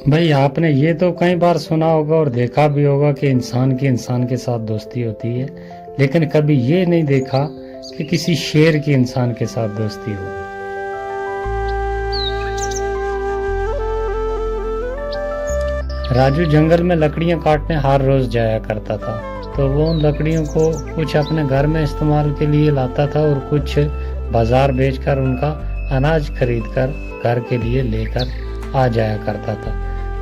भाई आपने ये तो कई बार सुना होगा और देखा भी होगा कि इंसान की इंसान के साथ दोस्ती होती है, लेकिन कभी ये नहीं देखा कि किसी शेर की इंसान के साथ दोस्ती हो। राजू जंगल में लकड़ियां काटने हर रोज जाया करता था, तो वो उन लकड़ियों को कुछ अपने घर में इस्तेमाल के लिए लाता था और कुछ बाजार बेचकर उनका अनाज खरीदकर घर के लिए लेकर आ जाया करता था।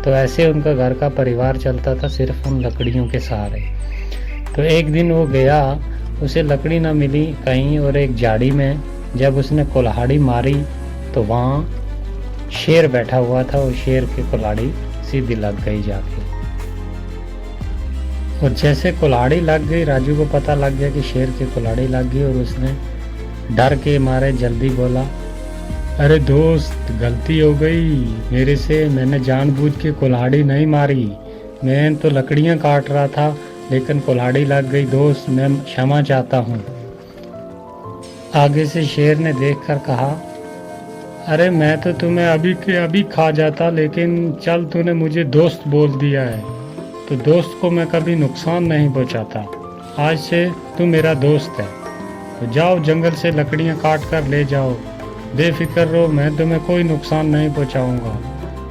तो ऐसे उनका घर का परिवार चलता था सिर्फ उन लकड़ियों के सहारे। तो एक दिन वो गया, उसे लकड़ी ना मिली कहीं, और एक झाड़ी में जब उसने कुल्हाड़ी मारी तो वहाँ शेर बैठा हुआ था और शेर की कुल्हाड़ी सीधी लग गई जाके। और जैसे कुल्हाड़ी लग गई, राजू को पता लग गया कि शेर की कुल्हाड़ी लग गई, और उसने डर के मारे जल्दी बोला, अरे दोस्त, गलती हो गई मेरे से, मैंने जानबूझ के कुल्हाड़ी नहीं मारी, मैं तो लकड़ियां काट रहा था लेकिन कुल्हाड़ी लग गई दोस्त, मैं क्षमा चाहता हूँ। आगे से शेर ने देखकर कहा, अरे मैं तो तुम्हें अभी के अभी खा जाता, लेकिन चल तूने मुझे दोस्त बोल दिया है तो दोस्त को मैं कभी नुकसान नहीं पहुँचाता, आज से तू मेरा दोस्त है। तो जाओ जंगल से लकड़ियाँ काट कर ले जाओ, बेफिक्र रहो, मैं तुम्हें कोई नुकसान नहीं पहुंचाऊंगा।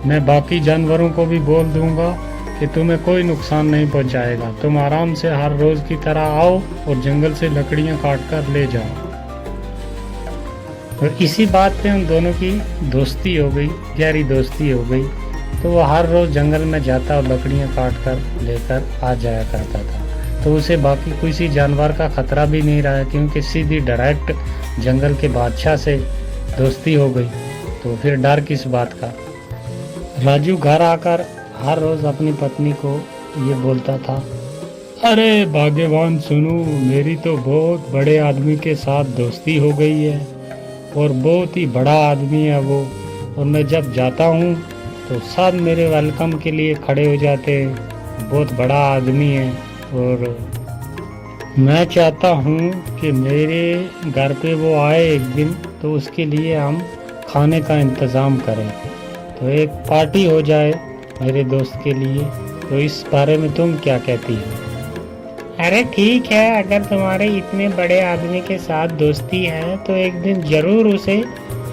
मैं बाकी जानवरों को भी बोल दूंगा कि तुम्हें कोई नुकसान नहीं पहुंचाएगा, तुम आराम से हर रोज की तरह आओ और जंगल से लकड़ियां काट कर ले जाओ। और इसी बात पे उन दोनों की दोस्ती हो गई, गहरी दोस्ती हो गई। तो वो हर रोज जंगल में जाता और लकड़ियां काट कर लेकर आ जाया करता था। तो उसे बाकी किसी जानवर का खतरा भी नहीं रहा, क्योंकि सीधी डायरेक्ट जंगल के बादशाह से दोस्ती हो गई, तो फिर डर किस बात का। राजू घर आकर हर रोज अपनी पत्नी को ये बोलता था, अरे भाग्यवान सुनो, मेरी तो बहुत बड़े आदमी के साथ दोस्ती हो गई है और बहुत ही बड़ा आदमी है वो, और मैं जब जाता हूँ तो सब मेरे वेलकम के लिए खड़े हो जाते हैं, बहुत बड़ा आदमी है, और मैं चाहता हूँ कि मेरे घर पे वो आए एक दिन, तो उसके लिए हम खाने का इंतज़ाम करें, तो एक पार्टी हो जाए मेरे दोस्त के लिए। तो इस बारे में तुम क्या कहती हो? अरे ठीक है, अगर तुम्हारे इतने बड़े आदमी के साथ दोस्ती है तो एक दिन ज़रूर उसे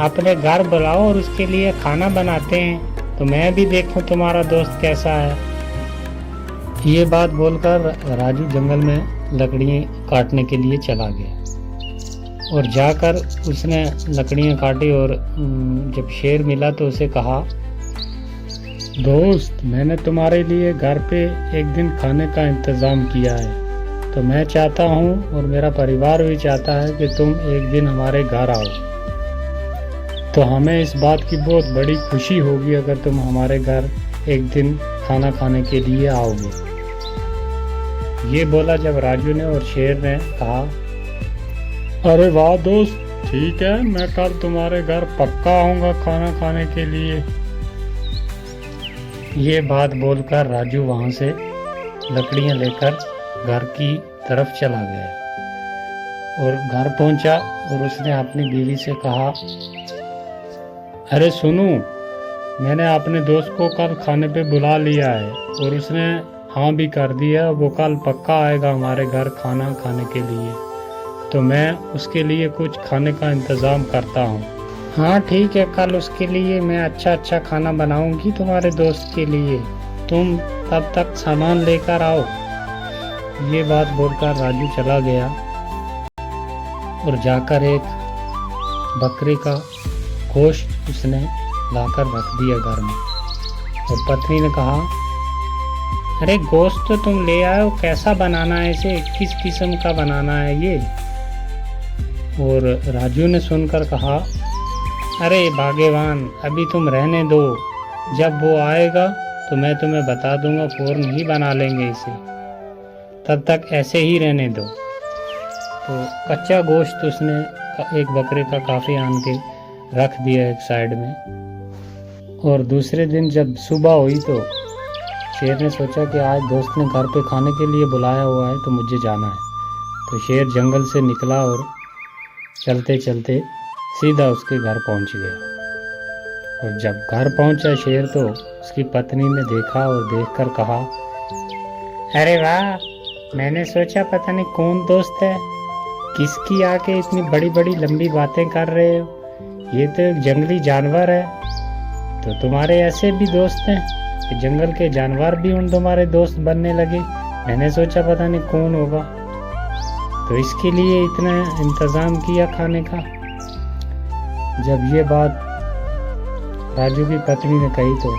अपने घर बुलाओ और उसके लिए खाना बनाते हैं, तो मैं भी देखूं तुम्हारा दोस्त कैसा है। ये बात बोलकर राजू जंगल में लकड़ियाँ काटने के लिए चला गया, और जाकर उसने लकड़ियाँ काटी, और जब शेर मिला तो उसे कहा, दोस्त, मैंने तुम्हारे लिए घर पे एक दिन खाने का इंतज़ाम किया है, तो मैं चाहता हूँ और मेरा परिवार भी चाहता है कि तुम एक दिन हमारे घर आओ, तो हमें इस बात की बहुत बड़ी खुशी होगी अगर तुम हमारे घर एक दिन खाना खाने के लिए आओगे। ये बोला जब राजू ने, और शेर ने कहा, अरे वाह दोस्त, ठीक है, मैं कल तुम्हारे घर पक्का आऊँगा खाना खाने के लिए। ये बात बोलकर राजू वहाँ से लकड़ियाँ लेकर घर की तरफ चला गया और घर पहुँचा, और उसने अपनी बीवी से कहा, अरे सुनो, मैंने अपने दोस्त को कल खाने पे बुला लिया है और उसने हाँ भी कर दिया, वो कल पक्का आएगा हमारे घर खाना खाने के लिए, तो मैं उसके लिए कुछ खाने का इंतज़ाम करता हूँ। हाँ ठीक है, कल उसके लिए मैं अच्छा खाना बनाऊंगी तुम्हारे दोस्त के लिए, तुम तब तक सामान लेकर आओ। ये बात बोलकर राजू चला गया और जाकर एक बकरे का गोश्त उसने लाकर रख दिया घर में, और पत्नी ने कहा, अरे गोश्त तो तुम ले आए हो, कैसा बनाना है इसे, किस किस्म का बनाना है ये? और राजू ने सुनकर कहा, अरे भाग्यवान, अभी तुम रहने दो, जब वो आएगा तो मैं तुम्हें बता दूंगा, फौरन ही बना लेंगे इसे, तब तक ऐसे ही रहने दो। तो कच्चा गोश्त उसने एक बकरे का काफ़ी आन के रख दिया एक साइड में। और दूसरे दिन जब सुबह हुई तो शेर ने सोचा कि आज दोस्त ने घर पे खाने के लिए बुलाया हुआ है तो मुझे जाना है। तो शेर जंगल से निकला और चलते चलते सीधा उसके घर पहुंच गया। और जब घर पहुंचा शेर तो उसकी पत्नी ने देखा और देखकर कहा, अरे वाह, मैंने सोचा पता नहीं कौन दोस्त है, किसकी आके इतनी बड़ी बड़ी लंबी बातें कर रहे हो, ये तो एक जंगली जानवर है। तो तुम्हारे ऐसे भी दोस्त हैं कि जंगल के जानवर भी उन तुम्हारे दोस्त बनने लगे। मैंने सोचा पता नहीं कौन होगा, तो इसके लिए इतना इंतज़ाम किया खाने का। जब ये बात राजू की पत्नी ने कही तो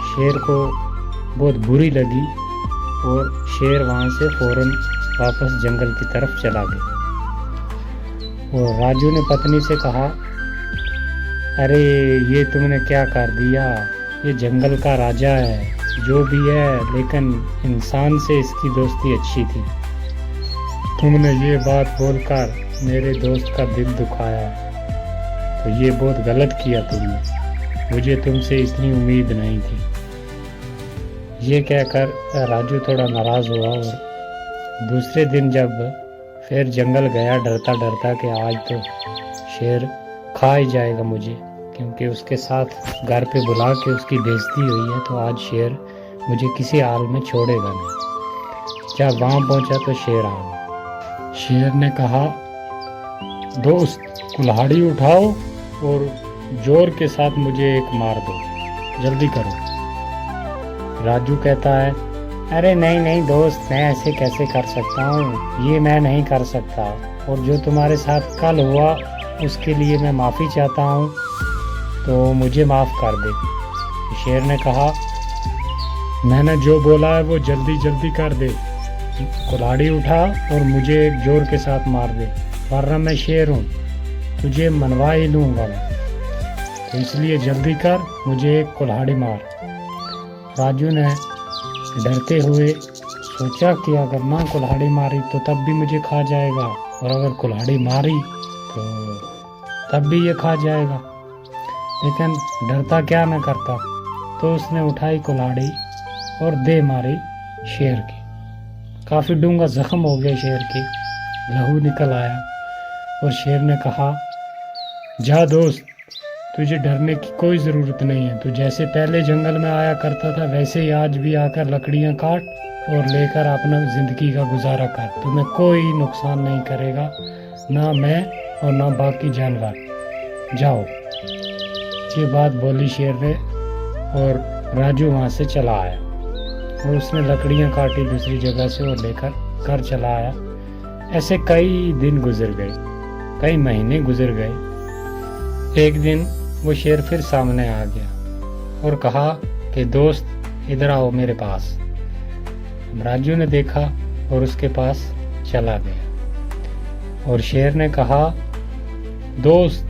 शेर को बहुत बुरी लगी और शेर वहाँ से फौरन वापस जंगल की तरफ चला गया। और राजू ने पत्नी से कहा, अरे ये तुमने क्या कर दिया, ये जंगल का राजा है जो भी है, लेकिन इंसान से इसकी दोस्ती अच्छी थी। तुमने ये बात बोलकर मेरे दोस्त का दिल दुखाया, तो ये बहुत गलत किया तुमने, मुझे तुमसे इतनी उम्मीद नहीं थी। ये कहकर राजू थोड़ा नाराज़ हुआ और दूसरे दिन जब फिर जंगल गया डरता डरता कि आज तो शेर खा ही जाएगा मुझे, क्योंकि उसके साथ घर पे बुला के उसकी बेइज्जती हुई है, तो आज शेर मुझे किसी हाल में छोड़ेगा नहीं। जब वहाँ पहुँचा तो शेर आ गया। शेर ने कहा, दोस्त कुल्हाड़ी उठाओ और जोर के साथ मुझे एक मार दो, जल्दी करो। राजू कहता है, अरे नहीं नहीं दोस्त, मैं ऐसे कैसे कर सकता हूँ, ये मैं नहीं कर सकता, और जो तुम्हारे साथ कल हुआ उसके लिए मैं माफ़ी चाहता हूँ, तो मुझे माफ़ कर दे। शेर ने कहा, मैंने जो बोला है वो जल्दी जल्दी कर दे, कुल्हाड़ी उठा और मुझे एक जोर के साथ मार दे, वरना मैं शेर हूँ, तुझे मनवा ही लूँगा मैं, तो इसलिए जल्दी कर, मुझे एक कुल्हाड़ी मार। राजू ने डरते हुए सोचा कि अगर ना कुल्हाड़ी मारी तो तब भी मुझे खा जाएगा, और अगर कुल्हाड़ी मारी तो तब भी ये खा जाएगा, लेकिन डरता क्या न करता। तो उसने उठाई कुल्हाड़ी और दे मारी शेर की। काफ़ी डूंगा जख्म हो गया शेर के, लहू निकल आया, और शेर ने कहा, जा दोस्त, तुझे डरने की कोई ज़रूरत नहीं है, तू जैसे पहले जंगल में आया करता था वैसे ही आज भी आकर लकड़ियाँ काट और लेकर अपना ज़िंदगी का गुजारा कर, तुम्हें कोई नुकसान नहीं करेगा, ना मैं और ना बाकी जानवर, जाओ। ये बात बोली शेर ने, और राजू वहाँ से चला आया और उसने लकड़ियाँ काटी दूसरी जगह से और लेकर घर चला आया। ऐसे कई दिन गुजर गए, कई महीने गुजर गए। एक दिन वो शेर फिर सामने आ गया और कहा कि दोस्त इधर आओ मेरे पास। राजू ने देखा और उसके पास चला गया, और शेर ने कहा, दोस्त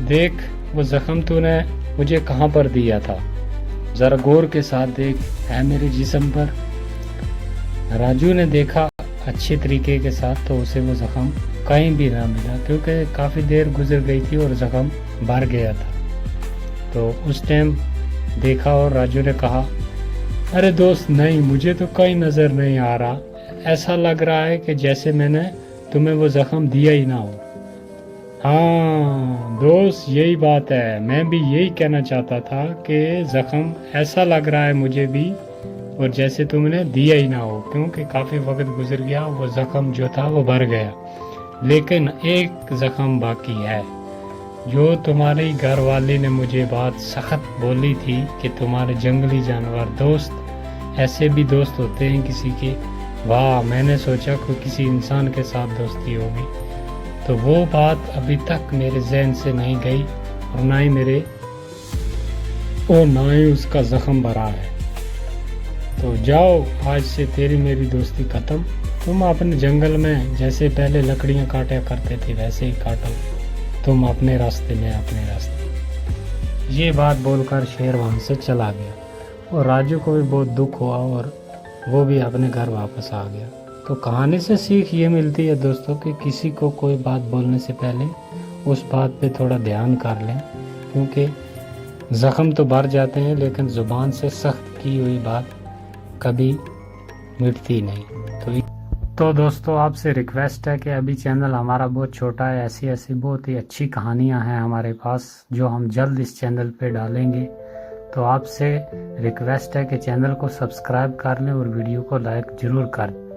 देख, वो जख्म तूने मुझे कहाँ पर दिया था, जरा गौर के साथ देख, है मेरे जिस्म पर। राजू ने देखा अच्छे तरीके के साथ, तो उसे वो जख्म कहीं भी ना मिला, क्योंकि काफ़ी देर गुजर गई थी और जख्म भर गया था। तो उस टाइम देखा और राजू ने कहा, अरे दोस्त नहीं, मुझे तो कहीं नज़र नहीं आ रहा, ऐसा लग रहा है कि जैसे मैंने तुम्हें वो जख्म दिया ही ना हो। हाँ दोस्त, यही बात है, मैं भी यही कहना चाहता था कि जख्म ऐसा लग रहा है मुझे भी, और जैसे तुमने दिया ही ना हो, क्योंकि काफ़ी वक्त गुजर गया, वो जख्म जो था वो भर गया, लेकिन एक जख्म बाकी है। जो तुम्हारी घर वाली ने मुझे बात सख्त बोली थी कि तुम्हारे जंगली जानवर दोस्त ऐसे भी दोस्त होते हैं किसी के, वाह, मैंने सोचा कोई किसी इंसान के साथ दोस्ती होगी, तो वो बात अभी तक मेरे जहन से नहीं गई, और ना ही उसका जख्म भरा है। तो जाओ, आज से तेरी मेरी दोस्ती ख़त्म, तुम अपने जंगल में जैसे पहले लकड़ियाँ काटा करते थे वैसे ही काटो, तुम अपने रास्ते में अपने रास्ते। ये बात बोलकर शेर वहाँ से चला गया, और राजू को भी बहुत दुख हुआ और वो भी अपने घर वापस आ गया। तो कहानी से सीख ये मिलती है दोस्तों कि किसी को कोई बात बोलने से पहले उस बात पे थोड़ा ध्यान कर लें, क्योंकि ज़ख्म तो भर जाते हैं, लेकिन ज़ुबान से सख्त की हुई बात कभी मिटती नहीं। तो तो दोस्तों आपसे रिक्वेस्ट है कि अभी चैनल हमारा बहुत छोटा है, ऐसी ऐसी बहुत ही अच्छी कहानियां हैं हमारे पास जो हम जल्द इस चैनल पे डालेंगे। तो आपसे रिक्वेस्ट है कि चैनल को सब्सक्राइब कर लें और वीडियो को लाइक ज़रूर कर दें।